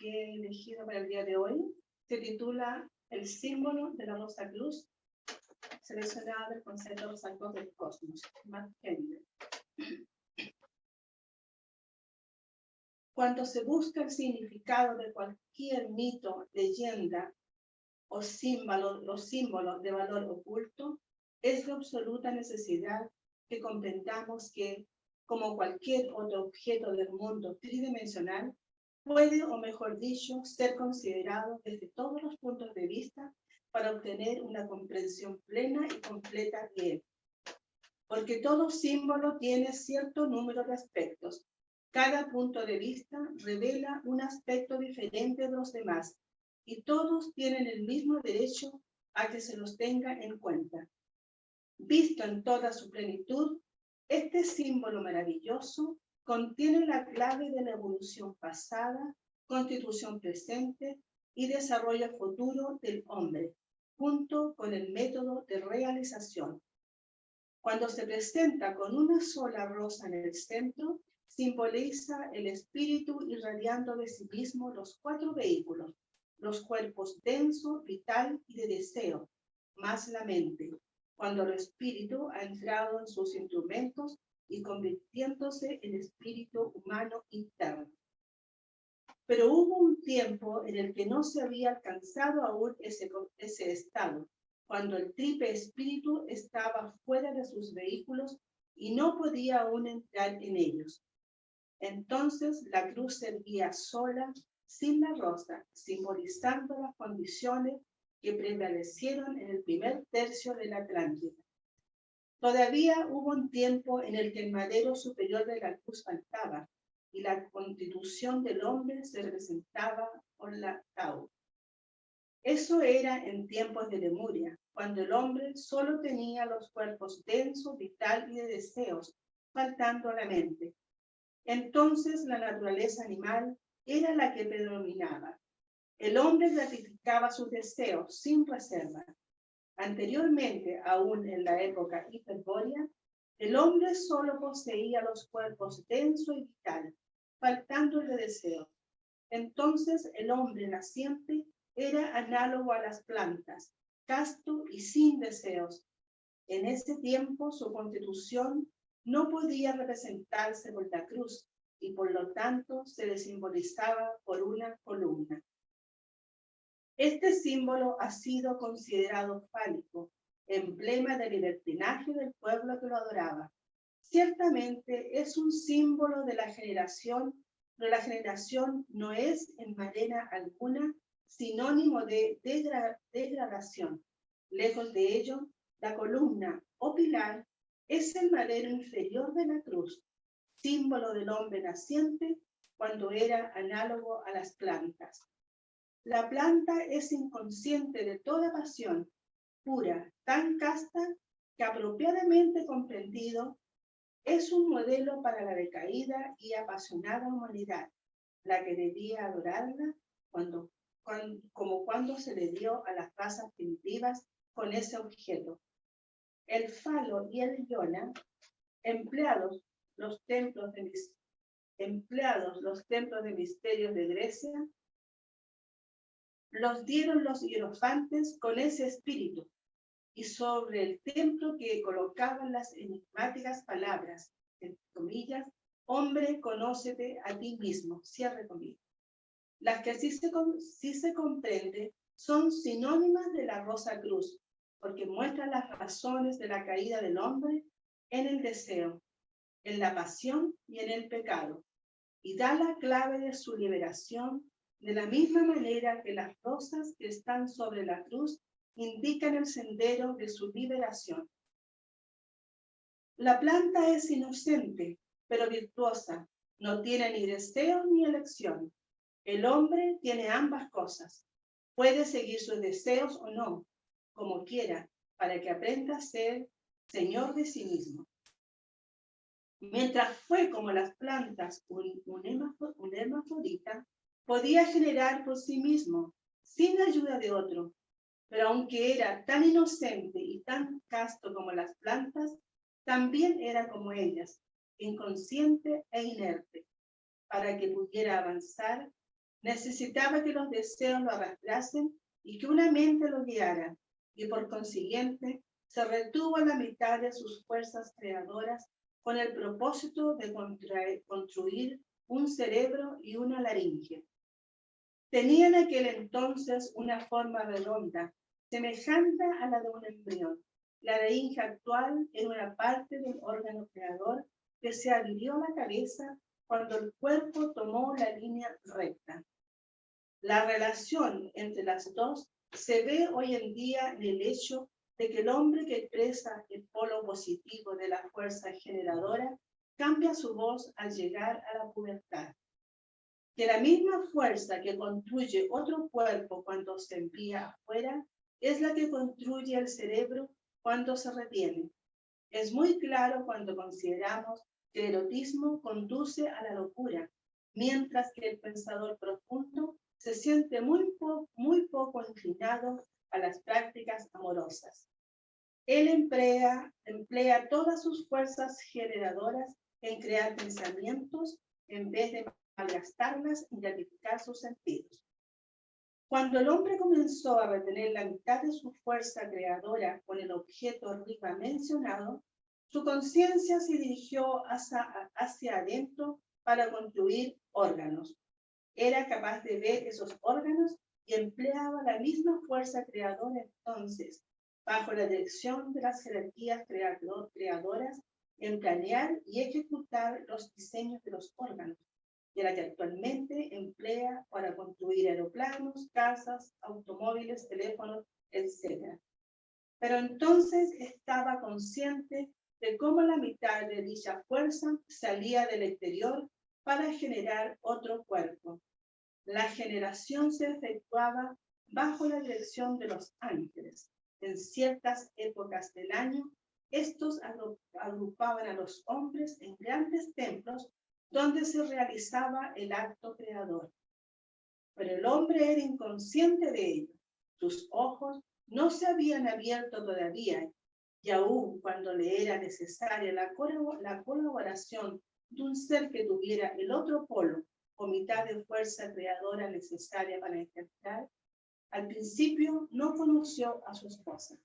que he elegido para el día de hoy se titula El símbolo de la Rosa Cruz, seleccionada del concepto de los santos del cosmos, Matt Kendall. Cuando se busca el significado de cualquier mito, leyenda o los símbolos de valor oculto, es de absoluta necesidad que comprendamos que, como cualquier otro objeto del mundo tridimensional, puede, o mejor dicho, ser considerado desde todos los puntos de vista para obtener una comprensión plena y completa de él. Porque todo símbolo tiene cierto número de aspectos. Cada punto de vista revela un aspecto diferente de los demás, y todos tienen el mismo derecho a que se los tenga en cuenta. Visto en toda su plenitud, este símbolo maravilloso contiene la clave de la evolución pasada, constitución presente y desarrollo futuro del hombre, junto con el método de realización. Cuando se presenta con una sola rosa en el centro, simboliza el espíritu irradiando de sí mismo los 4 vehículos, los cuerpos denso, vital y de deseo, más la mente, cuando el espíritu ha entrado en sus instrumentos y convirtiéndose en espíritu humano interno. Pero hubo un tiempo en el que no se había alcanzado aún ese estado, cuando el triple espíritu estaba fuera de sus vehículos y no podía aún entrar en ellos. Entonces la cruz servía sola, sin la rosa, simbolizando las condiciones que prevalecieron en el primer tercio de la Atlántida. Todavía hubo un tiempo en el que el madero superior de la cruz faltaba y la constitución del hombre se representaba por la Tau. Eso era en tiempos de Lemuria, cuando el hombre solo tenía los cuerpos denso, vital y de deseos, faltando la mente. Entonces la naturaleza animal era la que predominaba. El hombre gratificaba sus deseos sin reserva. Anteriormente, aún en la época hiperbórea, el hombre solo poseía los cuerpos denso y vital, faltando el de deseo. Entonces el hombre naciente era análogo a las plantas, casto y sin deseos. En ese tiempo su constitución no podía representarse por la cruz y por lo tanto se le simbolizaba por una columna. Este símbolo ha sido considerado fálico, emblema del libertinaje del pueblo que lo adoraba. Ciertamente es un símbolo de la generación, pero la generación no es en manera alguna sinónimo de degradación. Lejos de ello, la columna o pilar es el madero inferior de la cruz, símbolo del hombre naciente cuando era análogo a las plantas. La planta es inconsciente de toda pasión, pura, tan casta que apropiadamente comprendido es un modelo para la decaída y apasionada humanidad, la que debía adorarla como cuando se le dio a las razas primitivas con ese objeto. El falo y el iona, empleados los templos de misterios de Grecia, los dieron los hierofantes con ese espíritu, y sobre el templo que colocaban las enigmáticas palabras, entre comillas, hombre, conócete a ti mismo, cierre comillas. Las que sí se comprende son sinónimas de la Rosa Cruz, porque muestran las razones de la caída del hombre en el deseo, en la pasión y en el pecado, y da la clave de su liberación de la misma manera que las rosas que están sobre la cruz indican el sendero de su liberación. La planta es inocente, pero virtuosa, no tiene ni deseo ni elección. El hombre tiene ambas cosas. Puede seguir sus deseos o no, como quiera, para que aprenda a ser señor de sí mismo. Mientras fue como las plantas un hermafrodita, podía generar por sí mismo, sin ayuda de otro, pero aunque era tan inocente y tan casto como las plantas, también era como ellas, inconsciente e inerte, para que pudiera avanzar Necesitaba que los deseos lo arrastrasen y que una mente lo guiara, y por consiguiente se retuvo a la mitad de sus fuerzas creadoras con el propósito de construir un cerebro y una laringe. Tenía en aquel entonces una forma redonda, semejante a la de un embrión. La laringe actual era una parte del órgano creador que se adhirió a la cabeza cuando el cuerpo tomó la línea recta. La relación entre las dos se ve hoy en día en el hecho de que el hombre que expresa el polo positivo de la fuerza generadora cambia su voz al llegar a la pubertad. Que la misma fuerza que construye otro cuerpo cuando se envía afuera es la que construye el cerebro cuando se retiene. Es muy claro cuando consideramos que el erotismo conduce a la locura, mientras que el pensador profundo se siente muy poco inclinado a las prácticas amorosas. Él emplea todas sus fuerzas generadoras en crear pensamientos en vez de malgastarlas y gratificar sus sentidos. Cuando el hombre comenzó a retener la mitad de su fuerza creadora con el objeto arriba mencionado, su conciencia se dirigió hacia adentro para construir órganos. Era capaz de ver esos órganos y empleaba la misma fuerza creadora entonces, bajo la dirección de las jerarquías creadoras, en planear y ejecutar los diseños de los órganos, de la que actualmente emplea para construir aeroplanos, casas, automóviles, teléfonos, etc. Pero entonces estaba consciente de cómo la mitad de dicha fuerza salía del exterior para generar otro cuerpo. La generación se efectuaba bajo la dirección de los ángeles. En ciertas épocas del año, estos agrupaban a los hombres en grandes templos donde se realizaba el acto creador. Pero el hombre era inconsciente de ello. Sus ojos no se habían abierto todavía, y aun cuando le era necesaria la colaboración de un ser que tuviera el otro polo o mitad de fuerza creadora necesaria para engendrar, al principio no conoció a su esposa.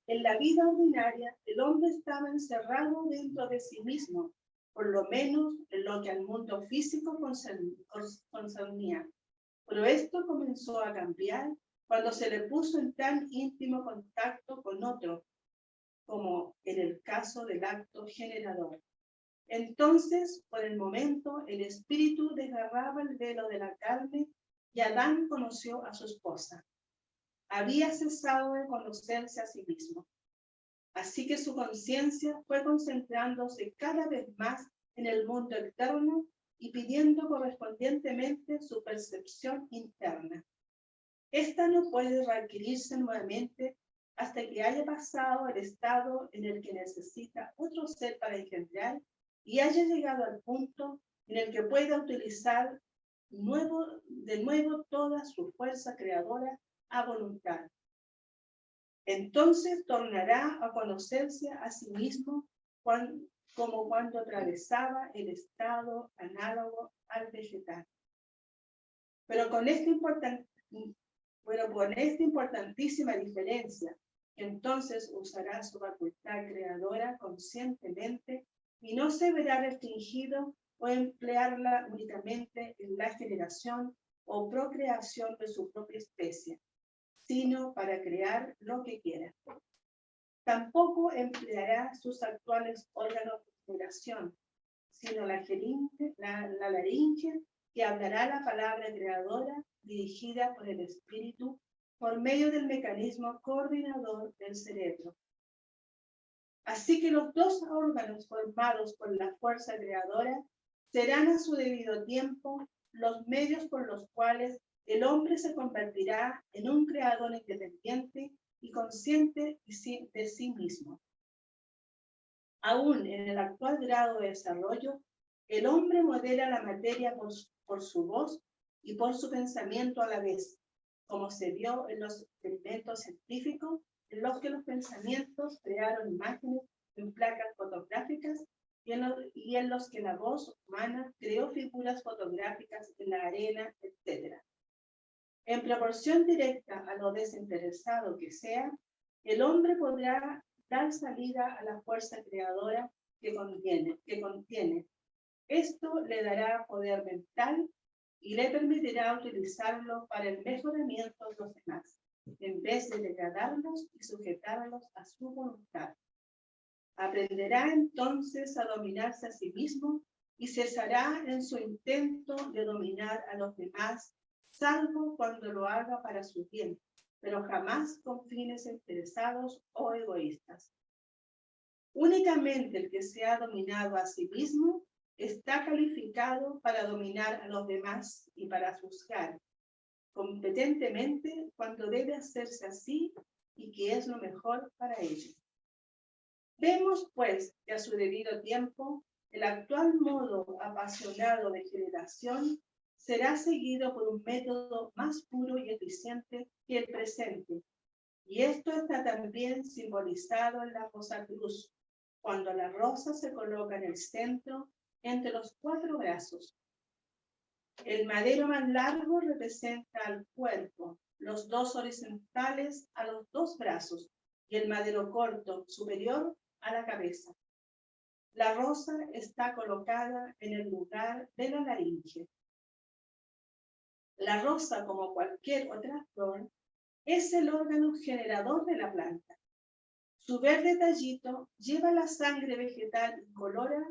En la vida ordinaria, el hombre estaba encerrado dentro de sí mismo, por lo menos en lo que al mundo físico concernía. Pero esto comenzó a cambiar cuando se le puso en tan íntimo contacto con otro, como en el caso del acto generador. Entonces, por el momento, el espíritu desgarraba el velo de la carne y Adán conoció a su esposa. Había cesado de conocerse a sí mismo. Así que su conciencia fue concentrándose cada vez más en el mundo externo y pidiendo correspondientemente su percepción interna. Esta no puede readquirirse nuevamente hasta que haya pasado el estado en el que necesita otro ser para engendrar y haya llegado al punto en el que pueda utilizar de nuevo toda su fuerza creadora a voluntad. Entonces tornará a conocerse a sí mismo como cuando atravesaba el estado análogo al vegetal. Pero con esta importantísima diferencia, entonces usará su facultad creadora conscientemente y no se verá restringido o emplearla únicamente en la generación o procreación de su propia especie, sino para crear lo que quiera. Tampoco empleará sus actuales órganos de generación, sino la laringe, que hablará la palabra creadora dirigida por el espíritu por medio del mecanismo coordinador del cerebro. Así que los dos órganos formados por la fuerza creadora serán a su debido tiempo los medios por los cuales el hombre se convertirá en un creador independiente y consciente de sí mismo. Aún en el actual grado de desarrollo, el hombre modela la materia por su voz y por su pensamiento a la vez, como se vio en los experimentos científicos en los que los pensamientos crearon imágenes en placas fotográficas y en los que la voz humana creó figuras fotográficas en la arena, etc. En proporción directa a lo desinteresado que sea, el hombre podrá dar salida a la fuerza creadora que contiene. Esto le dará poder mental y le permitirá utilizarlo para el mejoramiento de los demás, en vez de degradarlos y sujetarlos a su voluntad. Aprenderá entonces a dominarse a sí mismo y cesará en su intento de dominar a los demás, salvo cuando lo haga para su bien, pero jamás con fines interesados o egoístas. Únicamente el que se ha dominado a sí mismo está calificado para dominar a los demás y para juzgar competentemente cuando debe hacerse así y que es lo mejor para ellos. Vemos, pues, que a su debido tiempo, el actual modo apasionado de generación será seguido por un método más puro y eficiente que el presente. Y esto está también simbolizado en la Rosa Cruz, cuando la rosa se coloca en el centro entre los 4 brazos. El madero más largo representa al cuerpo, los 2 horizontales a los 2 brazos y el madero corto superior a la cabeza. La rosa está colocada en el lugar de la laringe. La rosa, como cualquier otra flor, es el órgano generador de la planta. Su verde tallito lleva la sangre vegetal incolora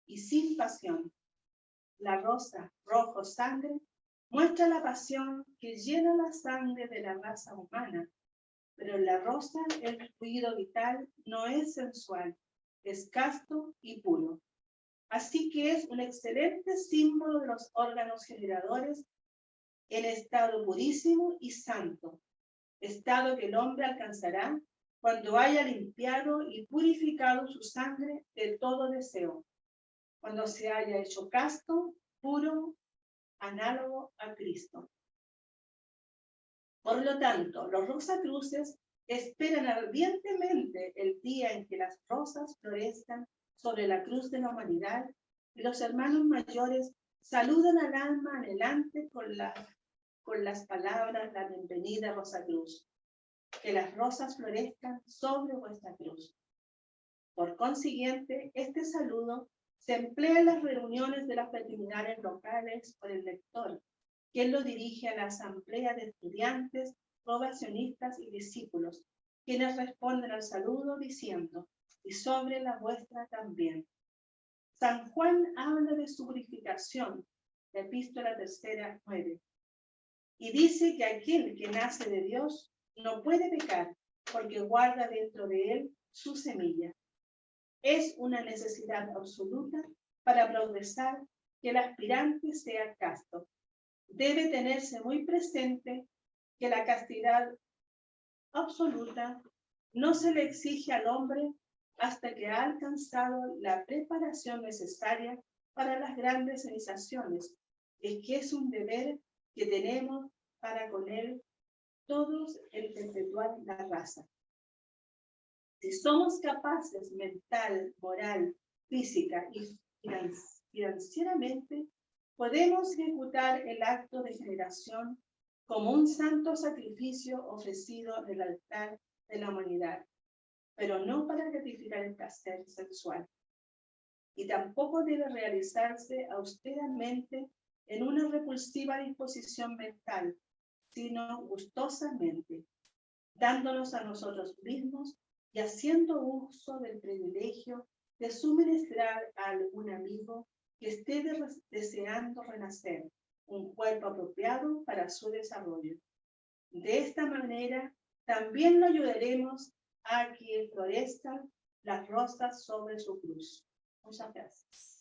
y sin pasión. La rosa, rojo sangre, muestra la pasión que llena la sangre de la raza humana, pero en la rosa el fluido vital no es sensual, es casto y puro. Así que es un excelente símbolo de los órganos generadores en estado purísimo y santo, estado que el hombre alcanzará cuando haya limpiado y purificado su sangre de todo deseo, cuando se haya hecho casto, puro, análogo a Cristo. Por lo tanto, los Rosacruces esperan ardientemente el día en que las rosas florezcan sobre la cruz de la humanidad y los hermanos mayores saludan al alma anhelante con las palabras la bienvenida Rosacruz. Que las rosas florezcan sobre vuestra cruz. Por consiguiente, este saludo se emplea en las reuniones de las preliminares locales por el lector, quien lo dirige a la asamblea de estudiantes, probacionistas y discípulos, quienes responden al saludo diciendo, y sobre la vuestra también. San Juan habla de su purificación, la epístola 3:9, y dice que aquel que nace de Dios no puede pecar, porque guarda dentro de él su semilla. Es una necesidad absoluta para progresar que el aspirante sea casto. Debe tenerse muy presente que la castidad absoluta no se le exige al hombre hasta que ha alcanzado la preparación necesaria para las grandes iniciaciones, y que es un deber que tenemos para con él todos el perpetuar la raza. Si somos capaces mental, moral, física y financieramente, podemos ejecutar el acto de generación como un santo sacrificio ofrecido en el altar de la humanidad, pero no para gratificar el placer sexual. Y tampoco debe realizarse austeramente en una repulsiva disposición mental, sino gustosamente, dándonos a nosotros mismos y haciendo uso del privilegio de suministrar a algún amigo que esté deseando renacer, un cuerpo apropiado para su desarrollo. De esta manera, también lo ayudaremos a que florezcan las rosas sobre su cruz. Muchas gracias.